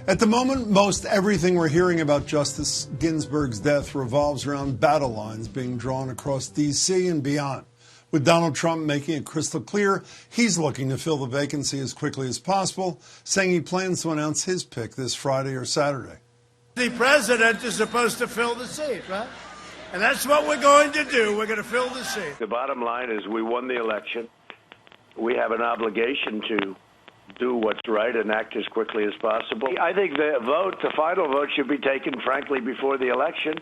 At the moment, most everything we're hearing about Justice Ginsburg's death revolves around battle lines being drawn across D.C. and beyond. With Donald Trump making it crystal clear he's looking to fill the vacancy as quickly as possible, saying he plans to announce his pick this Friday or Saturday. The president is supposed to fill the seat, right? And that's what we're going to do. We're going to fill the seat. The bottom line is we won the election. We have an obligation to do what's right and act as quickly as possible. I think the final vote should be taken, frankly, before the election.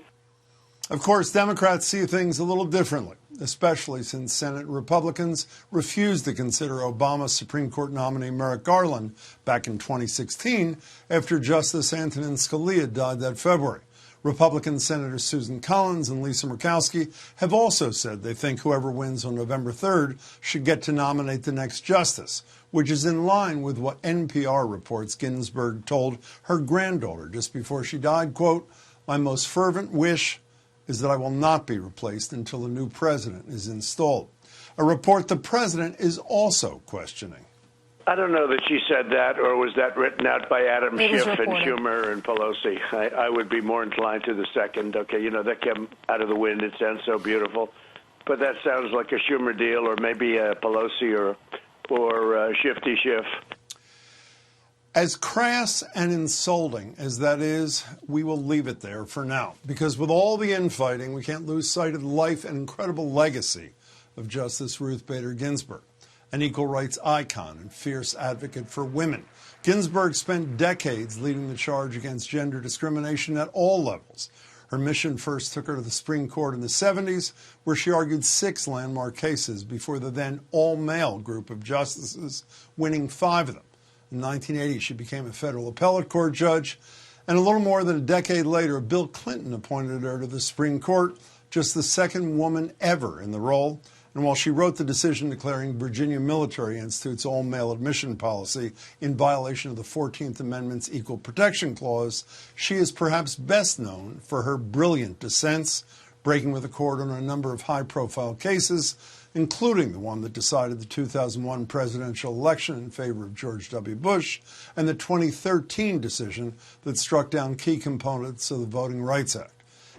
Of course, Democrats see things a little differently, especially since Senate Republicans refused to consider Obama's Supreme Court nominee Merrick Garland back in 2016 after Justice Antonin Scalia died that February. Republican Senators Susan Collins and Lisa Murkowski have also said they think whoever wins on November 3rd should get to nominate the next justice, which is in line with what NPR reports Ginsburg told her granddaughter just before she died, quote, "My most fervent wish is that I will not be replaced until a new president is installed." A report the president is also questioning. I don't know that she said that, or was that written out by Adam Schiff and Schumer and Pelosi? I would be more inclined to the second. Okay, that came out of the wind. It sounds so beautiful. But that sounds like a Schumer deal, or maybe a Pelosi or Shifty Schiff. As crass and insulting as that is, we will leave it there for now. Because with all the infighting, we can't lose sight of the life and incredible legacy of Justice Ruth Bader Ginsburg, an equal rights icon and fierce advocate for women. Ginsburg spent decades leading the charge against gender discrimination at all levels. Her mission first took her to the Supreme Court in the 70s, where she argued 6 landmark cases before the then all-male group of justices, winning 5 of them. In 1980, she became a federal appellate court judge, and a little more than a decade later, Bill Clinton appointed her to the Supreme Court, just the second woman ever in the role. And while she wrote the decision declaring Virginia Military Institute's all-male admission policy in violation of the 14th Amendment's Equal Protection Clause, she is perhaps best known for her brilliant dissents, breaking with the court on a number of high-profile cases, including the one that decided the 2001 presidential election in favor of George W. Bush and the 2013 decision that struck down key components of the Voting Rights Act.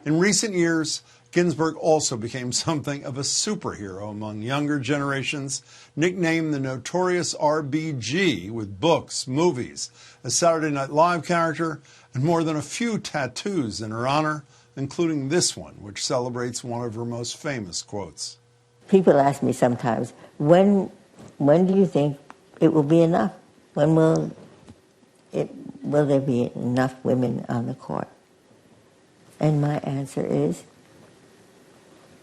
In recent years, Ginsburg also became something of a superhero among younger generations, nicknamed the notorious RBG with books, movies, a Saturday Night Live character, and more than a few tattoos in her honor, including this one, which celebrates one of her most famous quotes. People ask me sometimes, when do you think it will be enough? When will there be enough women on the court? And my answer is,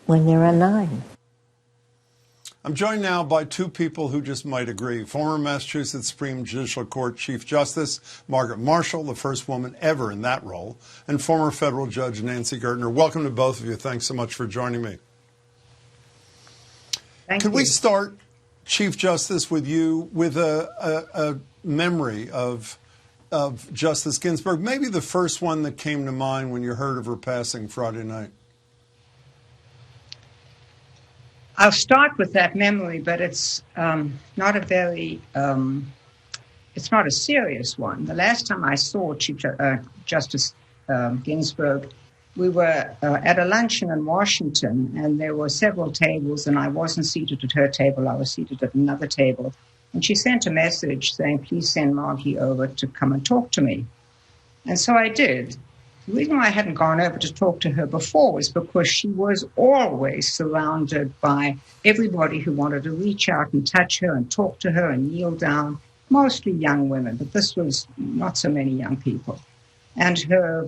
when there are 9. I'm joined now by 2 people who just might agree. Former Massachusetts Supreme Judicial Court Chief Justice Margaret Marshall, the first woman ever in that role, and former federal judge Nancy Gertner. Welcome to both of you. Thanks so much for joining me. Could we start, Chief Justice, with you with a memory of Justice Ginsburg, maybe the first one that came to mind when you heard of her passing Friday night? I'll start with that memory, but it's not a very, it's not a serious one. The last time I saw Justice Ginsburg, we were at a luncheon in Washington, and there were several tables, and I wasn't seated at her table. I was seated at another table. And she sent a message saying, "Please send Margie over to come and talk to me." And so I did. The reason why I hadn't gone over to talk to her before was because she was always surrounded by everybody who wanted to reach out and touch her and talk to her and kneel down, mostly young women, but this was not so many young people. And her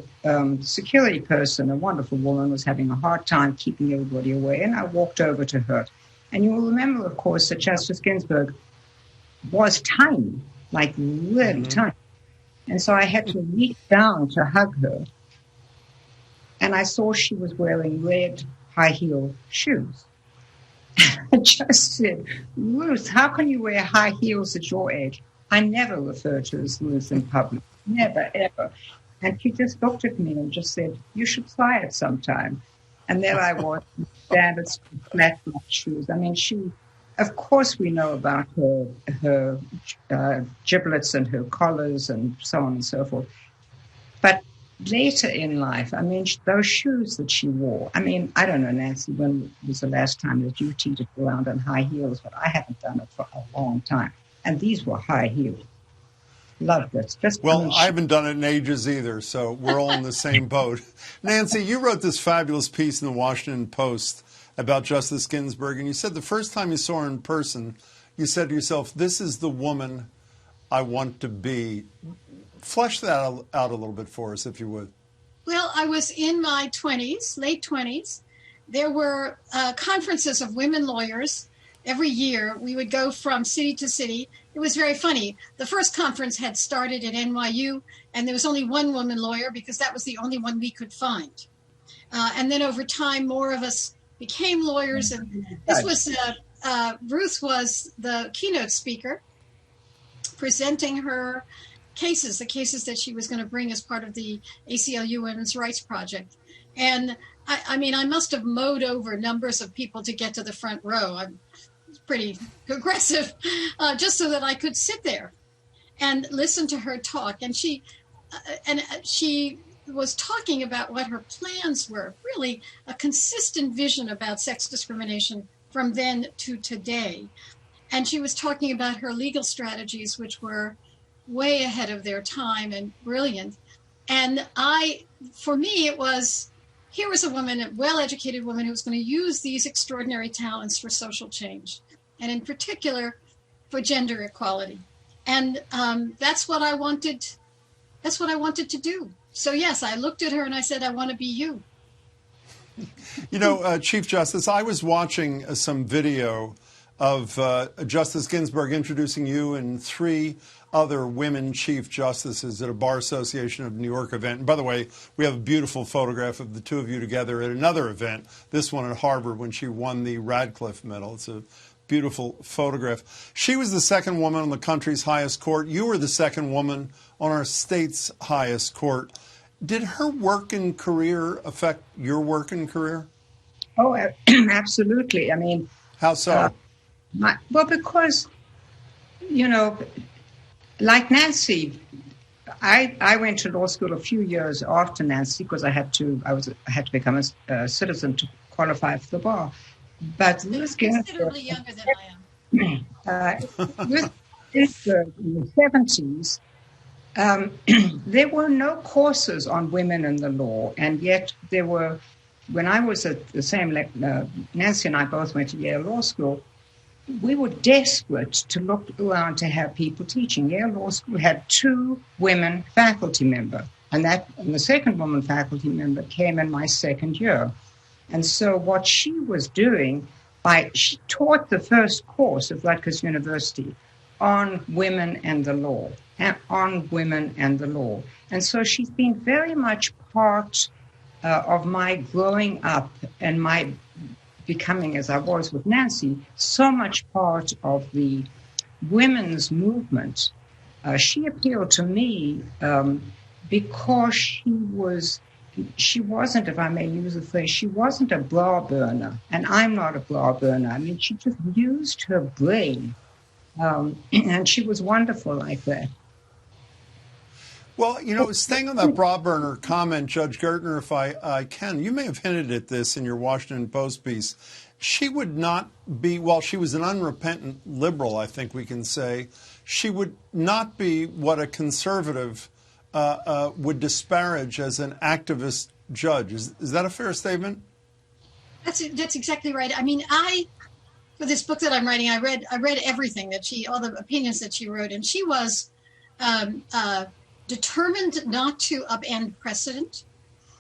security person, a wonderful woman, was having a hard time keeping everybody away, and I walked over to her. And you will remember, of course, that Justice Ginsburg was tiny, like really tiny. And so I had to reach down to hug her. And I saw she was wearing red high-heel shoes. I just said, "Ruth, how can you wear high heels at your age?" I never refer to her as Ruth in public, never, ever. And she just looked at me and just said, "You should try it sometime." And there I was, standard flat black shoes. I mean, she of course, we know about her giblets and her collars and so on and so forth. But later in life, I mean, those shoes that she wore. I mean, I don't know, Nancy, when was the last time that you teetered around on high heels? But I haven't done it for a long time. And these were high heels. Loved it. I haven't done it in ages either, so we're all in the same boat. Nancy, you wrote this fabulous piece in the Washington Post about Justice Ginsburg, and you said the first time you saw her in person, you said to yourself, this is the woman I want to be. Flesh that out a little bit for us, if you would. Well, I was in my 20s, late 20s. There were conferences of women lawyers every year. We would go from city to city. It was very funny. The first conference had started at NYU, and there was only one woman lawyer because that was the only one we could find. And then over time, more of us became lawyers. And this was, Ruth was the keynote speaker, presenting her cases, the cases that she was going to bring as part of the ACLU Women's Rights Project. And I mean, I must have mowed over numbers of people to get to the front row. I'm pretty aggressive, just so that I could sit there and listen to her talk. And she was talking about what her plans were, really a consistent vision about sex discrimination from then to today. And she was talking about her legal strategies, which were way ahead of their time and brilliant. And for me, it was, here was a woman, a well-educated woman who was going to use these extraordinary talents for social change, and in particular for gender equality. And that's what I wanted to do. So yes, I looked at her and I said, I want to be you. You know, Chief Justice, I was watching some video of Justice Ginsburg introducing you and 3 other women Chief Justices at a Bar Association of New York event. And by the way, we have a beautiful photograph of the 2 of you together at another event, this one at Harvard when she won the Radcliffe Medal. It's a beautiful photograph. She was the 2nd woman on the country's highest court. You were the 2nd woman on our state's highest court. Did her work and career affect your work and career? Oh, absolutely. I mean, how so? Well, because, you know, like Nancy, I went to law school a few years after Nancy because I had to become a citizen to qualify for the bar. But Ruth considerably younger than I am. Ruth Ginsburg in the 70s, there were no courses on women in the law, and yet there were. When I was at the same, Nancy and I both went to Yale Law School. We were desperate to look around to have people teaching. Yale Law School had 2 women faculty members, and the 2nd woman faculty member came in my 2nd year. And so what she was doing, she taught the first course of Rutgers University on women and the law, And so she's been very much part of my growing up and my becoming, as I was with Nancy, so much part of the women's movement. She appealed to me because she wasn't, if I may use the phrase, she wasn't a bra burner, and I'm not a bra burner. I mean, she just used her brain, and she was wonderful like that. Well, you know, staying on that bra burner comment, Judge Gertner, if I can, you may have hinted at this in your Washington Post piece. She would not be, while she was an unrepentant liberal, I think we can say, she would not be what a conservative would disparage as an activist judge. Is that a fair statement? That's exactly right. I mean, for this book that I'm writing, I read everything all the opinions that she wrote, and she was determined not to upend precedent.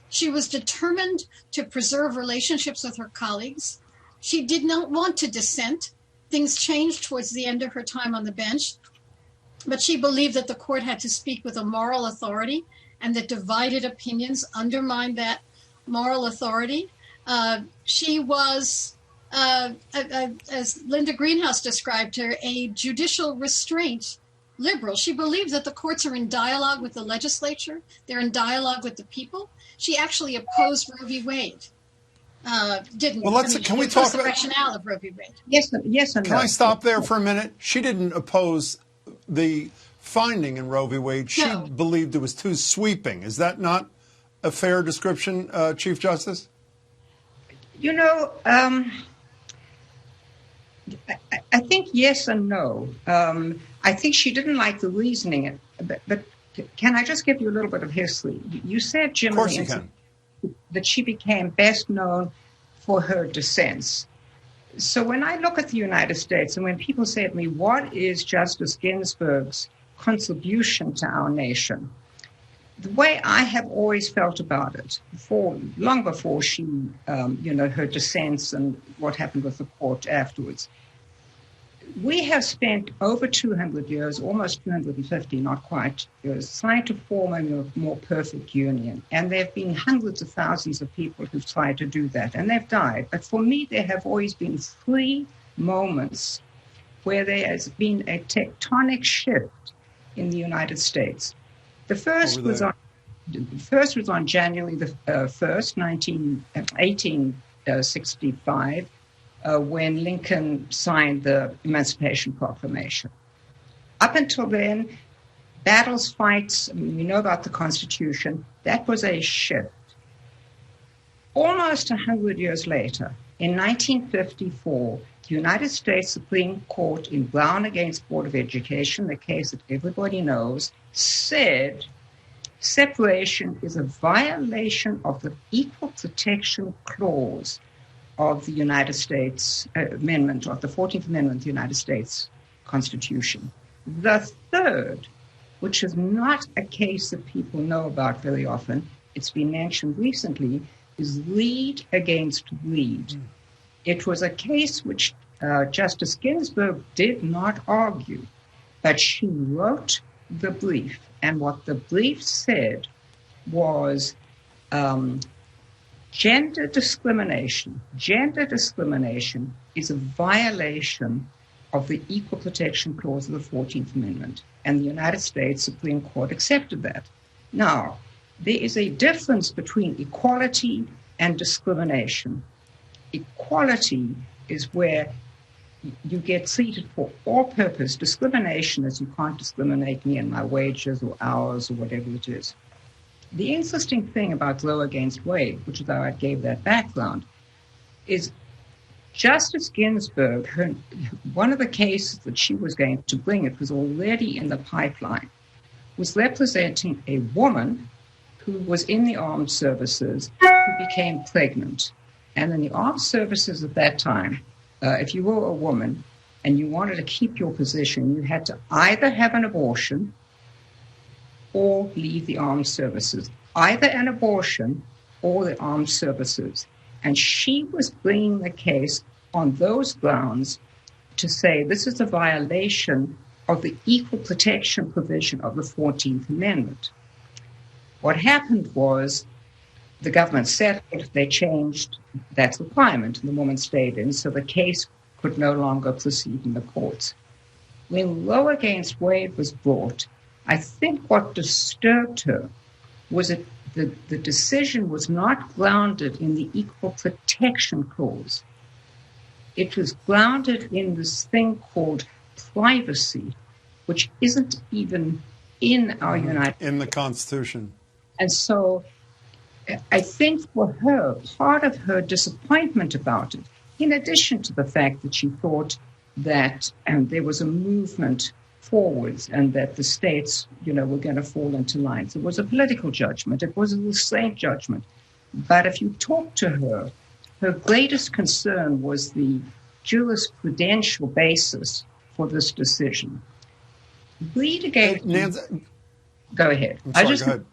She was determined to preserve relationships with her colleagues. She did not want to dissent. Things changed towards the end of her time on the bench, but she believed that the court had to speak with a moral authority and that divided opinions undermined that moral authority. She was, as Linda Greenhouse described her, a judicial restraint liberal. She believed that the courts are in dialogue with the legislature. They're in dialogue with the people. She actually opposed Roe v. Wade. didn't. Well, can we talk the about rationale of Roe v. Wade? Yes, yes and no. Can I stop there for a minute? She didn't oppose the finding in Roe v. Wade. She No. believed it was too sweeping. Is that not a fair description, Chief Justice? You know, I think yes and no. I think she didn't like the reasoning, but can I just give you a little bit of history? You said, Jim, Of course you can. that she became best known for her dissents. So when I look at the United States, and when people say to me, what is Justice Ginsburg's contribution to our nation? The way I have always felt about it, long before she, her dissents and what happened with the court afterwards, we have spent over 200 years, almost 250, not quite, years, trying to form a more perfect union. And there have been hundreds of thousands of people who've tried to do that, and they've died. But for me, there have always been 3 moments where there has been a tectonic shift in the United States. The first was on January the 1st, 1865, when Lincoln signed the Emancipation Proclamation. Up until then, battles, fights, you know about the Constitution, that was a shift. Almost 100 years later, in 1954, the United States Supreme Court in Braude against Board of Education, the case that everybody knows, said separation is a violation of the Equal Protection Clause of the United States Amendment, of the 14th Amendment of the United States Constitution. The third, which is not a case that people know about very often, it's been mentioned recently, is Reed against Reed. It was a case which Justice Ginsburg did not argue, but she wrote the brief. And what the brief said was gender discrimination is a violation of the Equal Protection Clause of the 14th Amendment. And the United States Supreme Court accepted that. Now, there is a difference between equality and discrimination. Equality is where you get treated for all purpose. Discrimination is you can't discriminate me in my wages or hours or whatever it is. The interesting thing about Roe against Wade, which is how I gave that background, is Justice Ginsburg, one of the cases that she was going to bring, it was already in the pipeline, was representing a woman who was in the armed services who became pregnant. And in the armed services at that time, if you were a woman and you wanted to keep your position, you had to either have an abortion or leave the armed services, either an abortion or the armed services. And she was bringing the case on those grounds to say this is a violation of the equal protection provision of the 14th Amendment. What happened was the government settled, they changed that requirement, and the woman stayed in, so the case could no longer proceed in the courts. When Roe against Wade was brought, I think what disturbed her was that the decision was not grounded in the Equal Protection Clause. It was grounded in this thing called privacy, which isn't even in our United States. In the Constitution. And so I think for her, part of her disappointment about it, in addition to the fact that she thought that there was a movement forwards and that the states, were going to fall into line. So it was a political judgment. It was a restraint judgment. But if you talk to her, her greatest concern was the jurisprudential basis for this decision. Read again. Nancy, go ahead. I'm sorry, go ahead.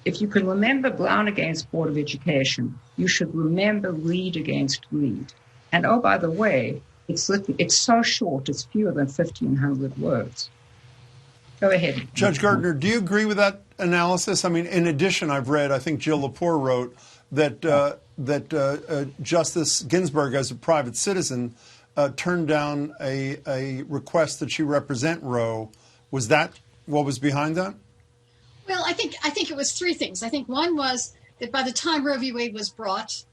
If you can remember Brown against Board of Education, you should remember Reed against Reed. And oh, by the way, it's so short, it's fewer than 1,500 words. Go ahead. Judge Gertner, do you agree with that analysis? I mean, in addition, I've read, I think Jill Lepore wrote that Justice Ginsburg, as a private citizen, turned down a request that she represent Roe. Was that what was behind that? Well, I think it was 3 things. I think one was that by the time Roe v. Wade was brought,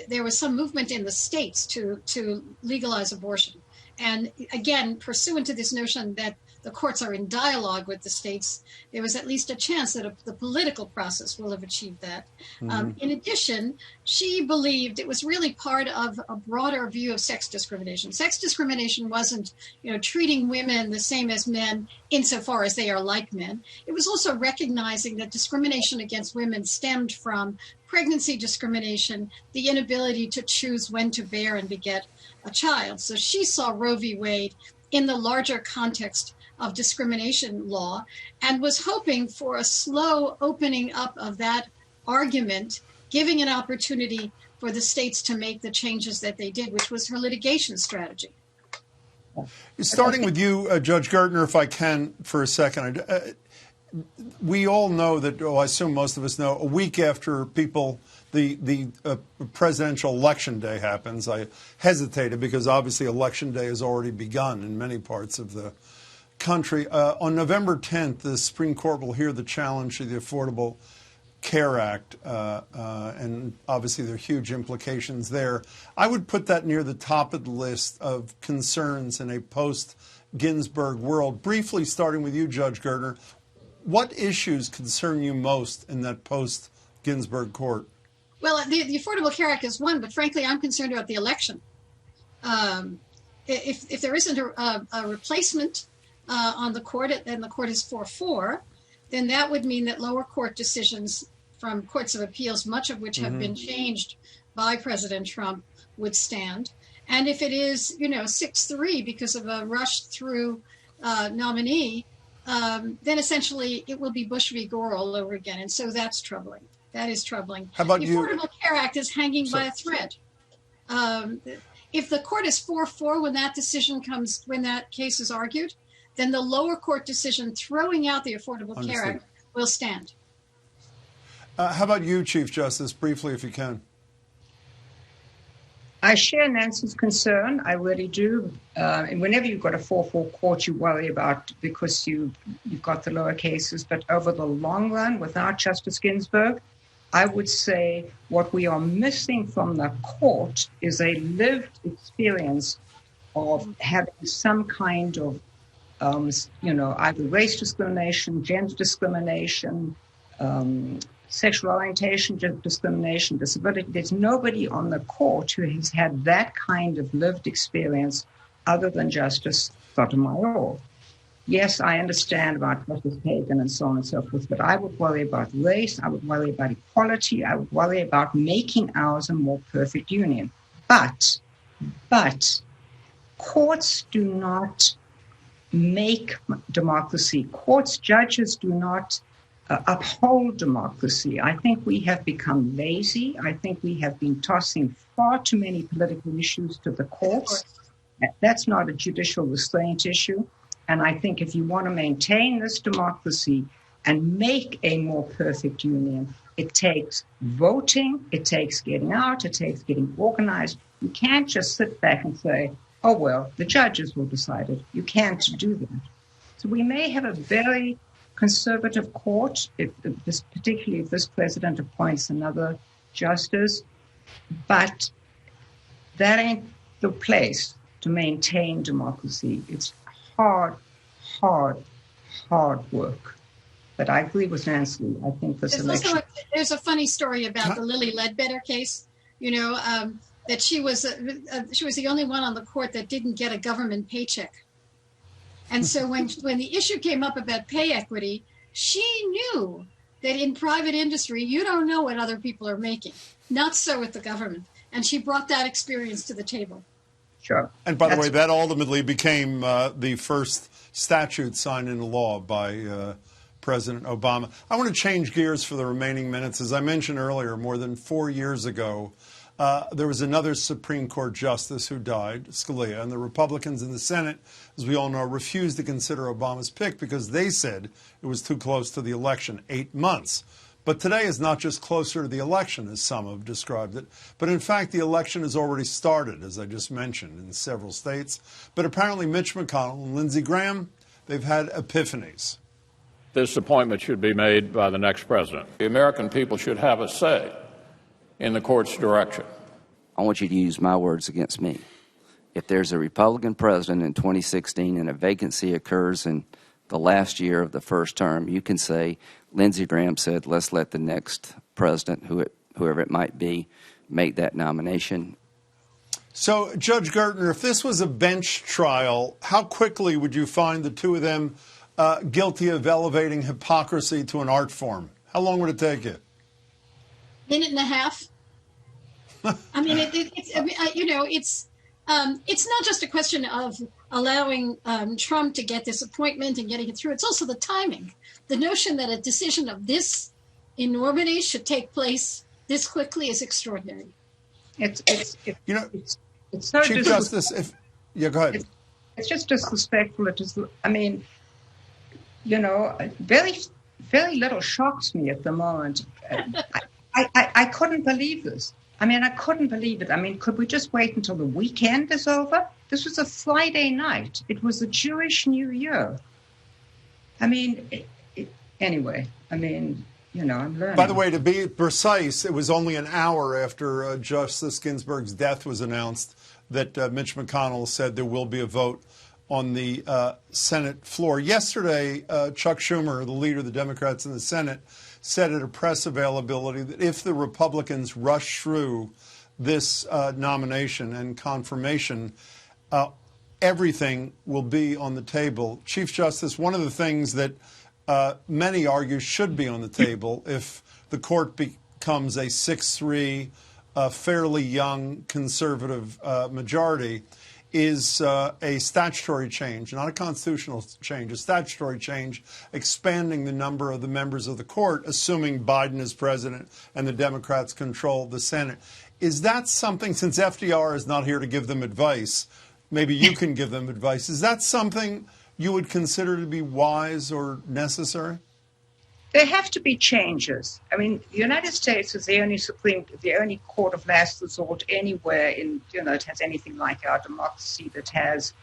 there was some movement in the states to legalize abortion. And again, pursuant to this notion that the courts are in dialogue with the states, there was at least a chance that the political process will have achieved that. In addition, she believed it was really part of a broader view of sex discrimination. Sex discrimination wasn't, treating women the same as men insofar as they are like men. It was also recognizing that discrimination against women stemmed from pregnancy discrimination, the inability to choose when to bear and beget a child. So she saw Roe v. Wade in the larger context of discrimination law and was hoping for a slow opening up of that argument, giving an opportunity for the states to make the changes that they did, which was her litigation strategy. Starting with you, Judge Gertner, if I can for a second. We all know that, I assume most of us know, a week after the presidential election day happens, I hesitated because obviously election day has already begun in many parts of the country. On November 10th, the Supreme Court will hear the challenge to the Affordable Care Act, and obviously there are huge implications there. I would put that near the top of the list of concerns in a post-Ginsburg world. Briefly, starting with you, Judge Gertner, what issues concern you most in that post-Ginsburg court? Well, the Affordable Care Act is one, but frankly, I'm concerned about the election. If there isn't a replacement on the court, and the court is 4-4, then that would mean that lower court decisions from courts of appeals, much of which have been changed by President Trump, would stand. And if it is, 6-3 because of a rush through nominee, then essentially it will be Bush v. Gore all over again. And so that's troubling. That is troubling. How about the Affordable Care Act is hanging by a thread. If the court is 4-4 when that case is argued, then the lower court decision throwing out the Affordable Care Act will stand. How about you, Chief Justice, briefly, if you can? I share Nancy's concern. I really do. And whenever you've got a 4-4 court, you worry about because you've got the lower cases. But over the long run, without Justice Ginsburg, I would say what we are missing from the court is a lived experience of having some kind of, either race discrimination, gender discrimination, sexual orientation discrimination, disability. There's nobody on the court who has had that kind of lived experience other than Justice Sotomayor. Yes, I understand about Justice Kagan and so on and so forth, but I would worry about race, I would worry about equality, I would worry about making ours a more perfect union. But courts do not make democracy. Courts, judges do not uphold democracy. I think we have become lazy. I think we have been tossing far too many political issues to the courts. That's not a judicial restraint issue. And I think if you want to maintain this democracy and make a more perfect union, it takes voting, it takes getting out, it takes getting organized. You can't just sit back and say, oh, well, the judges will decide it. You can't do that. So we may have a very conservative court, particularly if this president appoints another justice, but that ain't the place to maintain democracy. It's hard work. But I agree with Nancy. I think this election... There's a funny story about the Lilly Ledbetter case, that she was the only one on the court that didn't get a government paycheck. And so when the issue came up about pay equity, she knew that in private industry, you don't know what other people are making. Not so with the government. And she brought that experience to the table. Sure. And by the way, that ultimately became the first statute signed into law by President Obama. I want to change gears for the remaining minutes. As I mentioned earlier, more than 4 years ago, there was another Supreme Court justice who died, Scalia, and the Republicans in the Senate, as we all know, refused to consider Obama's pick because they said it was too close to the election, 8 months. But today is not just closer to the election, as some have described it, but in fact the election has already started, as I just mentioned, in several states. But apparently Mitch McConnell and Lindsey Graham, they've had epiphanies. This appointment should be made by the next president. The American people should have a say in the court's direction. I want you to use my words against me. If there's a Republican president in 2016 and a vacancy occurs in the last year of the first term, you can say, Lindsey Graham said, let's let the next president, whoever it might be, make that nomination. So, Judge Gertner, if this was a bench trial, how quickly would you find the two of them guilty of elevating hypocrisy to an art form? How long would it take you? Minute and a half. I mean, it's not just a question of allowing Trump to get this appointment and getting it through. It's also the timing. The notion that a decision of this enormity should take place this quickly is extraordinary. It's so Chief Justice, go ahead. It's just disrespectful. I mean, very, very little shocks me at the moment. I couldn't believe this. I mean, I couldn't believe it. I mean, could we just wait until the weekend is over? This was a Friday night. It was the Jewish New Year. I mean, anyway, I mean, I'm learning. By the way, to be precise, it was only an hour after Justice Ginsburg's death was announced that Mitch McConnell said there will be a vote on the Senate floor. Yesterday, Chuck Schumer, the leader of the Democrats in the Senate, said at a press availability that if the Republicans rush through this nomination and confirmation, everything will be on the table. Chief Justice, one of the things that many argue should be on the table if the court becomes a 6-3, fairly young conservative majority is a statutory change, not a constitutional change, a statutory change expanding the number of the members of the court, assuming Biden is president and the Democrats control the Senate. Is that something, since FDR is not here to give them advice, maybe you can give them advice, is that something you would consider to be wise or necessary? There have to be changes. I mean, the United States is the only court of last resort anywhere it has anything like our democracy that has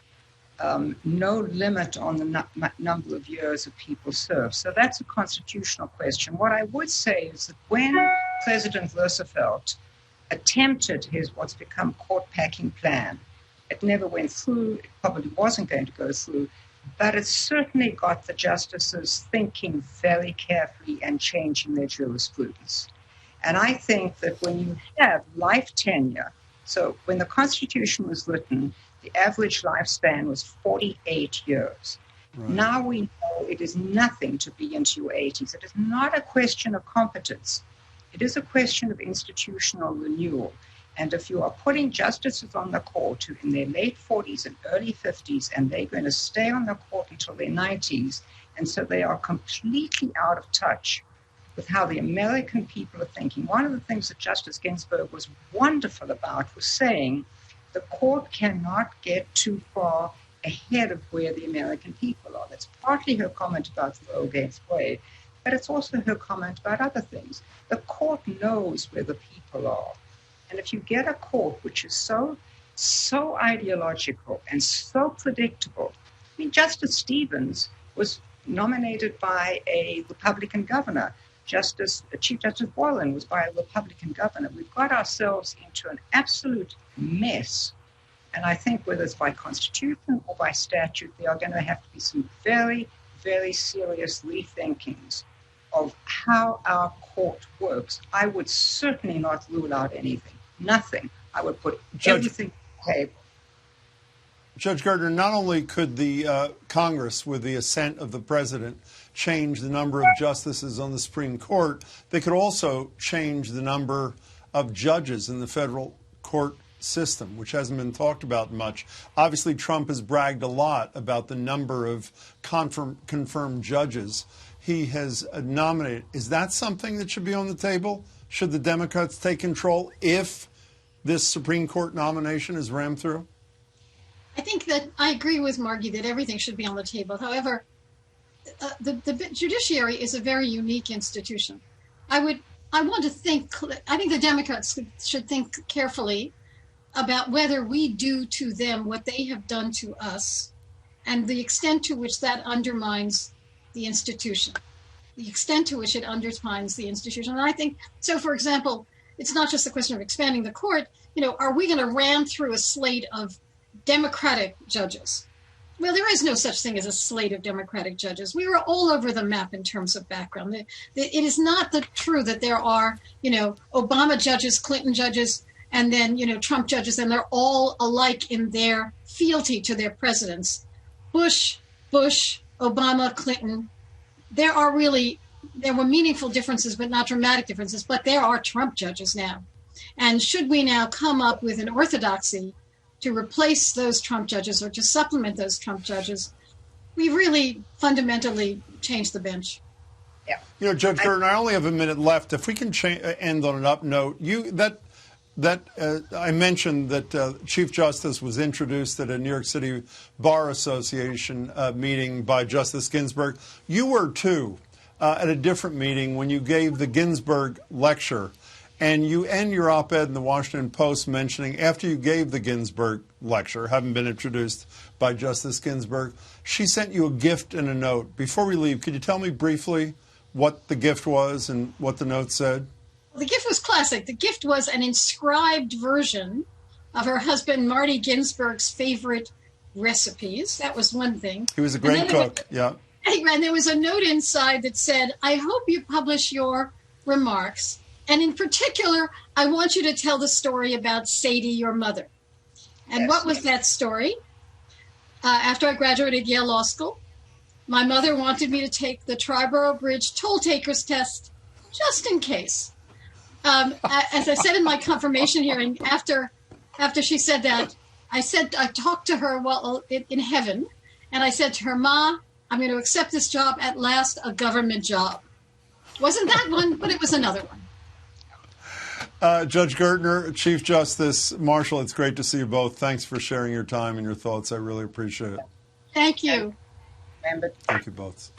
no limit on the number of years that people serve. So that's a constitutional question. What I would say is that when President Roosevelt attempted his what's become court-packing plan, it never went through. It probably wasn't going to go through. But it certainly got the justices thinking very carefully and changing their jurisprudence. And I think that when you have life tenure, so when the Constitution was written, the average lifespan was 48 years. Right. Now we know it is nothing to be into your 80s. It is not a question of competence. It is a question of institutional renewal. And if you are putting justices on the court who in their late 40s and early 50s, and they're going to stay on the court until their 90s, and so they are completely out of touch with how the American people are thinking. One of the things that Justice Ginsburg was wonderful about was saying the court cannot get too far ahead of where the American people are. That's partly her comment about Roe against Wade, but it's also her comment about other things. The court knows where the people are. And if you get a court which is so ideological and so predictable, I mean, Justice Stevens was nominated by a Republican governor. Chief Justice Boylan was by a Republican governor. We've got ourselves into an absolute mess. And I think whether it's by constitution or by statute, there are going to have to be some very, very serious rethinkings of how our court works. I would certainly not rule out anything. Nothing. I would put everything on the table. Judge Gertner, not only could the Congress, with the assent of the president, change the number of justices on the Supreme Court, they could also change the number of judges in the federal court system, which hasn't been talked about much. Obviously, Trump has bragged a lot about the number of confirmed judges he has nominated. Is that something that should be on the table? Should the Democrats take control if this Supreme Court nomination is rammed through? I think that I agree with Margie that everything should be on the table. However, the judiciary is a very unique institution. I think the Democrats should think carefully about whether we do to them what they have done to us and the extent to which that undermines the institution, the extent to which it undermines the institution. And I think, so for example, it's not just a question of expanding the court. Are we going to ram through a slate of Democratic judges? Well, there is no such thing as a slate of Democratic judges. We were all over the map in terms of background. It is not true that there are, Obama judges, Clinton judges, and then, Trump judges, and they're all alike in their fealty to their presidents. Bush, Obama, Clinton. There were meaningful differences, but not dramatic differences. But there are Trump judges now. And should we now come up with an orthodoxy to replace those Trump judges or to supplement those Trump judges, we really fundamentally changed the bench. Yeah. Judge Gertner, I only have a minute left. If we can end on an up note, I mentioned that Chief Justice was introduced at a New York City Bar Association meeting by Justice Ginsburg. You were, too, at a different meeting when you gave the Ginsburg lecture. And you end your op-ed in the Washington Post mentioning after you gave the Ginsburg lecture, having been introduced by Justice Ginsburg, she sent you a gift and a note. Before we leave, could you tell me briefly what the gift was and what the note said? The gift was classic. The gift was an inscribed version of her husband Marty Ginsburg's favorite recipes. That was one thing. He was a great cook, yeah. And there was a note inside that said, I hope you publish your remarks. And in particular, I want you to tell the story about Sadie, your mother. And what was that story? After I graduated Yale Law School, my mother wanted me to take the Triborough Bridge toll takers test, just in case. As I said in my confirmation hearing, after she said that, I talked to her while in heaven, and I said to her, Ma, I'm going to accept this job at last, a government job. Wasn't that one, but it was another one. Judge Gertner, Chief Justice Marshall, it's great to see you both. Thanks for sharing your time and your thoughts. I really appreciate it. Thank you. Thank you both.